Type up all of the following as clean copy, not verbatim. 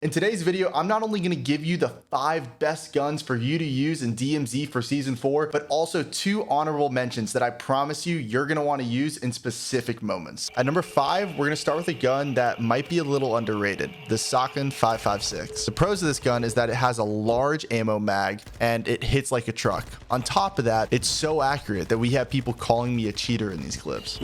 In today's video, I'm not only going to give you the 5 best guns for you to use in DMZ for Season 4, but also 2 honorable mentions that I promise you you're going to want to use in specific moments. At number 5, we're going to start with a gun that might be a little underrated, the Sakin 5.56. The pros of this gun is that it has a large ammo mag and it hits like a truck. On top of that, it's so accurate that we have people calling me a cheater in these clips.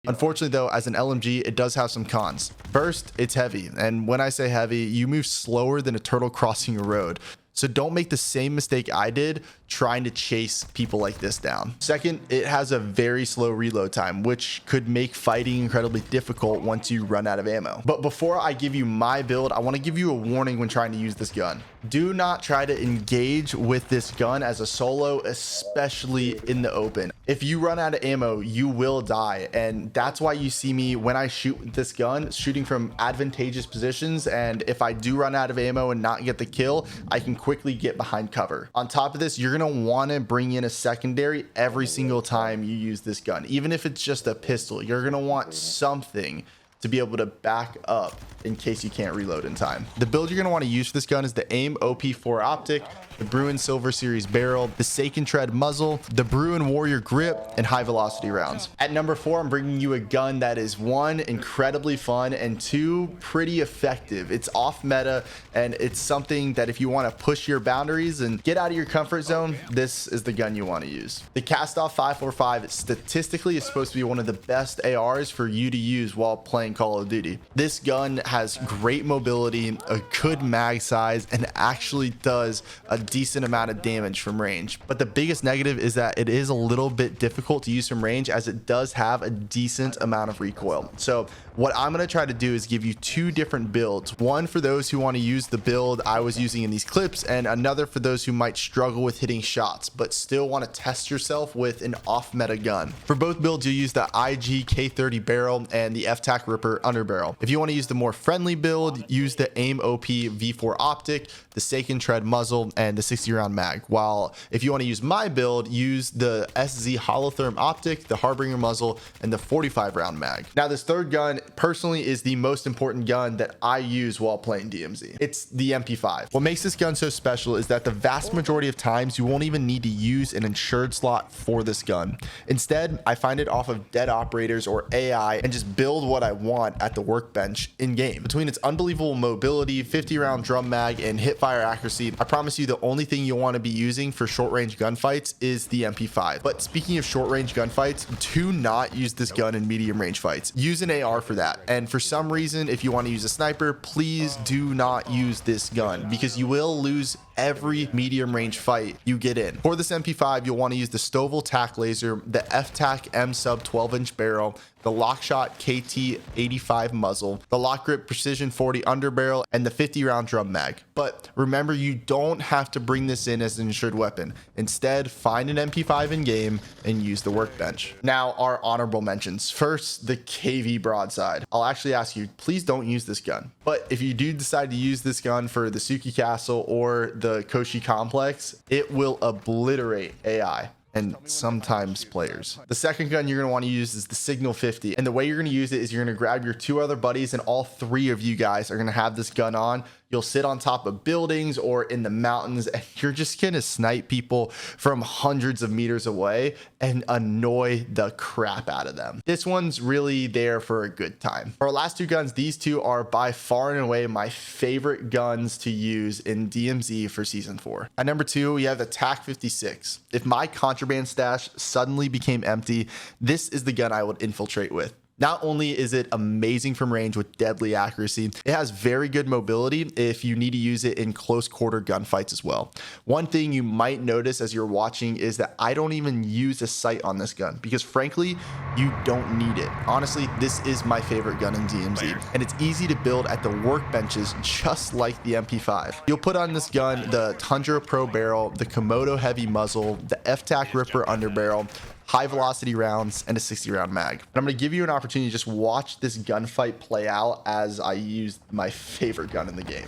Unfortunately though, as an LMG, it does have some cons. First, it's heavy, and when I say heavy, you move slower than a turtle crossing a road. So don't make the same mistake I did trying to chase people like this down. Second, it has a very slow reload time, which could make fighting incredibly difficult once you run out of ammo. But before I give you my build, I want to give you a warning when trying to use this gun. Do not try to engage with this gun as a solo, especially in the open. If you run out of ammo, you will die. And that's why you see me when I shoot with this gun, shooting from advantageous positions. And if I do run out of ammo and not get the kill, I can quickly get behind cover. On top of this, you're going to want to bring in a secondary every single time you use this gun. Even if it's just a pistol, you're going to want something to be able to back up in case you can't reload in time. The build you're going to want to use for this gun is the AIM OP4 optic, the Bruin Silver Series barrel, the Sakin tread muzzle, the Bruin Warrior grip, and high velocity rounds. At number 4, I'm bringing you a gun that is 1, incredibly fun, and 2, pretty effective. It's off meta, and it's something that if you want to push your boundaries and get out of your comfort zone, this is the gun you want to use. The Kastov 545 statistically is supposed to be one of the best ARs for you to use while playing Call of Duty. This gun has great mobility, a good mag size, and actually does a decent amount of damage from range. But the biggest negative is that it is a little bit difficult to use from range, as it does have a decent amount of recoil. So what I'm going to try to do is give you 2 different builds. One for those who want to use the build I was using in these clips, and another for those who might struggle with hitting shots but still want to test yourself with an off meta gun. For both builds, you'll use the IG K30 barrel and the FTAC Ripper underbarrel. If you want to use the more friendly build, use the AIM OP V4 optic, the Sakin tread muzzle, and the 60 round mag. While if you want to use my build, use the SZ Holotherm optic, the Harbinger muzzle, and the 45 round mag. Now this third gun personally is the most important gun that I use while playing DMZ. It's the MP5. What makes this gun so special is that the vast majority of times you won't even need to use an insured slot for this gun. Instead, I find it off of dead operators or AI and just build what I want at the workbench in game. Between its unbelievable mobility, 50 round drum mag, and hip fire accuracy, I promise you the only thing you'll want to be using for short range gunfights is the MP5. But speaking of short range gunfights, do not use this gun in medium range fights. Use an AR for that. And for some reason, if you want to use a sniper, please do not use this gun, because you will lose every medium range fight you get in. For this MP5, you'll want to use the Stovall tac laser, the FTAC M Sub 12-inch barrel, the Lockshot KT 85 muzzle, the Lock Grip Precision 40 underbarrel, and the 50 round drum mag. But remember, you don't have to bring this in as an insured weapon. Instead, find an MP5 in game and use the workbench. Now, our honorable mentions. First, the KV broadside. I'll actually ask you, please don't use this gun. But if you do decide to use this gun for the Suki Castle or the Koshi Complex, it will obliterate AI and sometimes players. The second gun you're going to want to use is the Signal 50, and the way you're going to use it is you're going to grab your 2 other buddies, and all 3 of you guys are going to have this gun on. You'll sit on top of buildings or in the mountains, and you're just going to snipe people from hundreds of meters away and annoy the crap out of them. This one's really there for a good time. For our last 2 guns, these 2 are by far and away my favorite guns to use in DMZ for Season 4. At number 2, we have the TAC 56. If my contraband stash suddenly became empty, this is the gun I would infiltrate with. Not only is it amazing from range with deadly accuracy, it has very good mobility if you need to use it in close quarter gunfights as well. One thing you might notice as you're watching is that I don't even use a sight on this gun, because frankly, you don't need it. Honestly, this is my favorite gun in DMZ, and it's easy to build at the workbenches just like the MP5. You'll put on this gun the Tundra Pro barrel, the Komodo heavy muzzle, the FTAC Ripper underbarrel, high velocity rounds, and a 60 round mag. And I'm going to give you an opportunity to just watch this gunfight play out as I use my favorite gun in the game.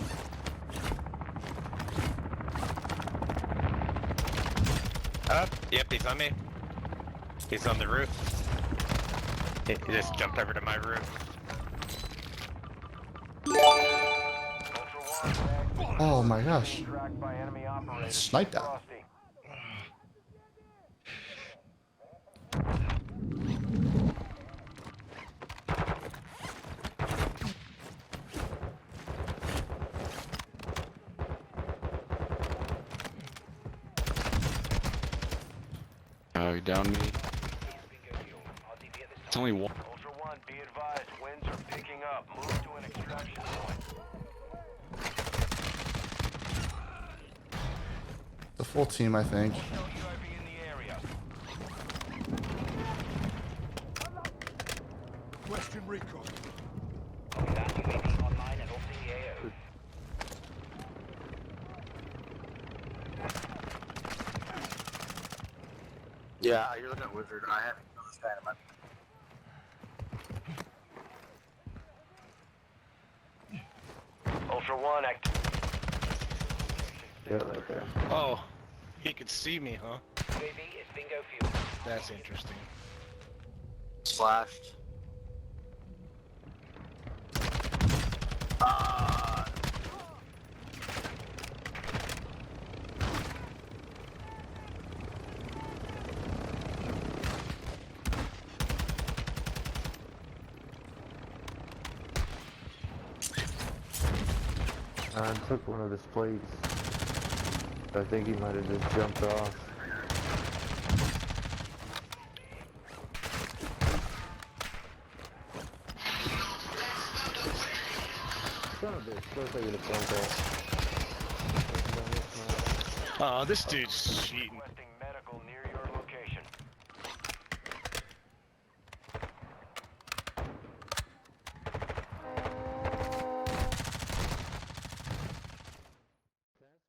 Yep, he's on me. He's on the roof. He just jumped over to my roof. Oh my gosh. Sniped that. Oh, you down me. It's only one. Ultra One, be advised, winds are picking up. Move to an extraction point. The full team, I think. No UAV in the area. Question recon. That UAV online and opening the AO. Yeah, you're looking at Wizard. I haven't killed this guy in my... Ultra One, Yeah, right there. Oh, he could see me, huh? UAV is bingo fuel. That's interesting. Splashed. I took one of his plates. I think he might have just jumped off. Son of a bitch, go take it a phone call. Oh, this dude's cheating. Requesting medical near your location.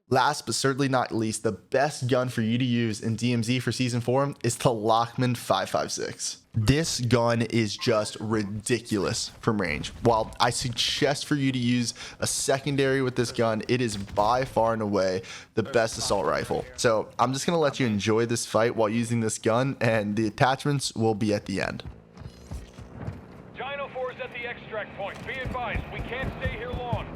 Last but certainly not least, the best gun for you to use in DMZ for Season 4 is the Lachmann 556. This gun is just ridiculous from range. While I suggest for you to use a secondary with this gun, it is by far and away the best assault rifle. So I'm just going to let you enjoy this fight while using this gun, and the attachments will be at the end. Dino 4 is at the extract point. Be advised, we can't stay here long.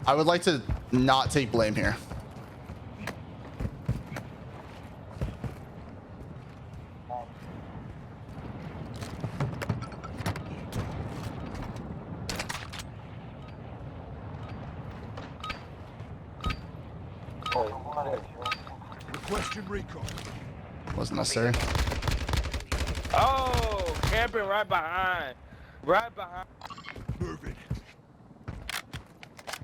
I would like to not take blame here. Requesting recon. Wasn't necessary. Oh, camping right behind. Right behind. Moving.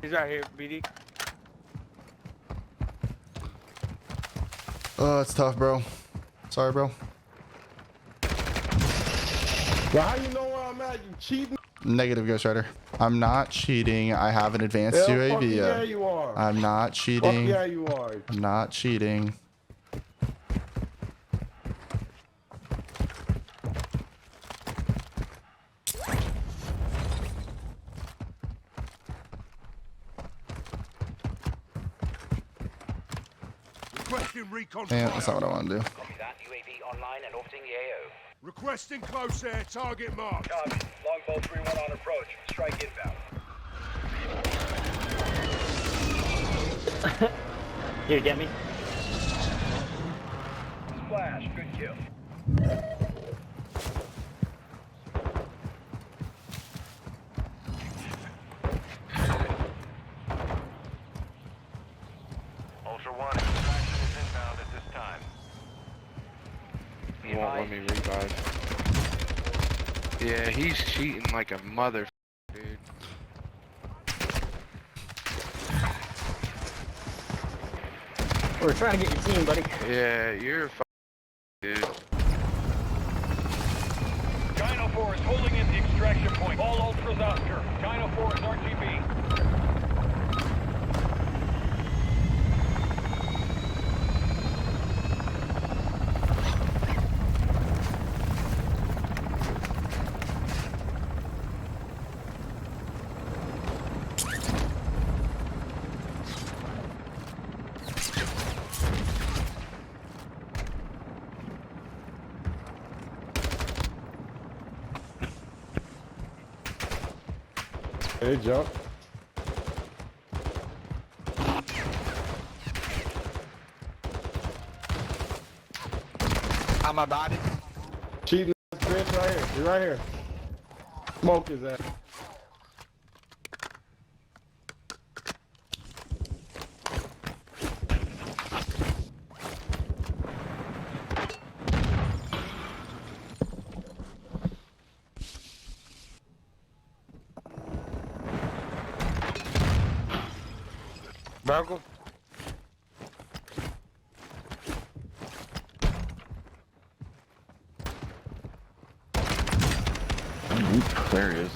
He's right here, BD. Oh, it's tough, bro. Sorry, bro. Well, how you know where I'm at? You cheating? Negative, Ghost Rider. I'm not cheating. I have an advanced Hell, UAV. fucking yeah, you are. I'm not Fuck cheating. yeah, you are. I'm not cheating. Requesting recon. Man, that's not what I want to do. Copy that. UAV online and orbiting the AO. Requesting close air. Target marked. Copy. Longbow 3-1 on approach. Strike inbound. Here, get me. Splash. Good kill. Ultra One, extraction is inbound at this time. He won't let me revive. Yeah, he's cheating like a mother, dude. We're trying to get your team, buddy. Yeah, you're a dude. Dino 4 is holding in the extraction point. All Ultras Oscar. Dino 4 is RTB. They jump. On my body. Cheating ass bitch right here. He's right here. Smoke his ass. Broke There he is.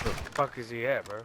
the fuck is he at, bro?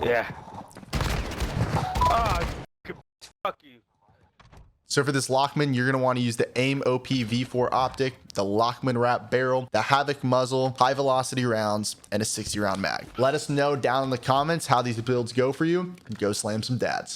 Yeah. Oh, fuck you. So for this Lachmann, you're going to want to use the AIM OP V4 optic, the Lachmann wrap barrel, the Havoc muzzle, high velocity rounds, and a 60 round mag. Let us know down in the comments how these builds go for you, and go slam some dads.